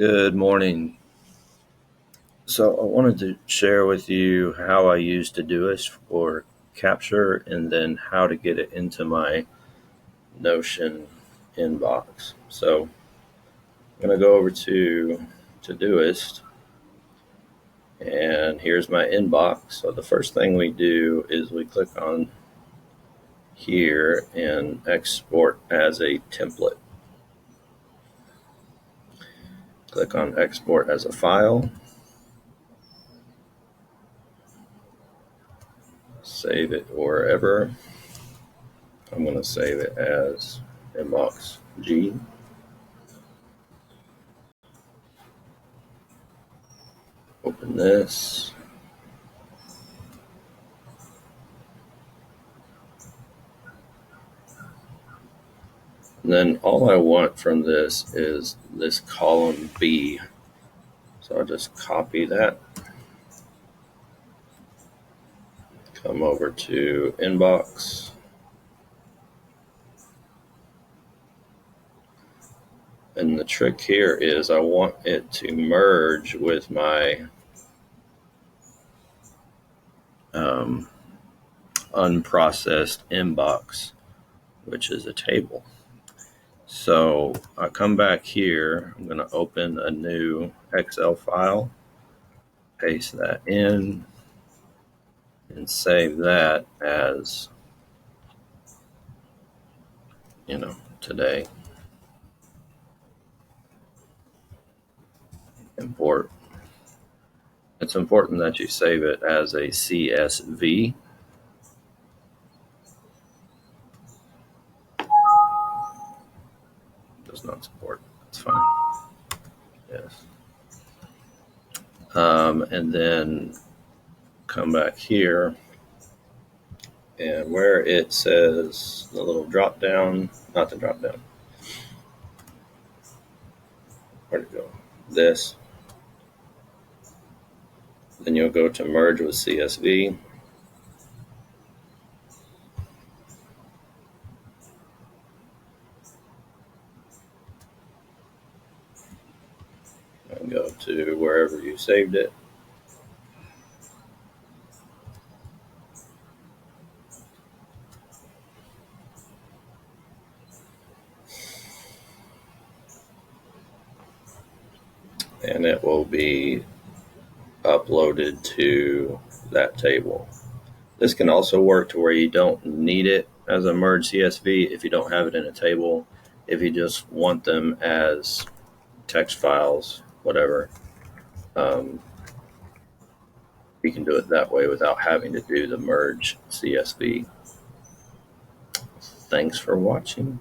Good morning. So I wanted to share with you how I use Todoist for capture and then how to get it into my Notion inbox. So I'm going to go over to Todoist and here's my inbox. So the first thing we do is we click on here and export as a template. Click on export as a file. Save it wherever. I'm going to save it as inbox G. Open this. And then all I want from this is this column B. So I'll just copy that. Come over to inbox. And the trick here is I want it to merge with my unprocessed inbox, which is a table. So I come back here, I'm going to open a new Excel file, paste that in, and save that as, today. Import. It's important that you save it as a CSV. Does not support. It's fine. Yes. And then come back here, and where it says the little drop down, not the drop down. Where'd it go? This. Then you'll go to merge with CSV. And go to wherever you saved it. And it will be uploaded to that table. This can also work to where you don't need it as a merge CSV if you don't have it in a table. If you just want them as text files, whatever, you can do it that way without having to do the merge CSV. Thanks for watching.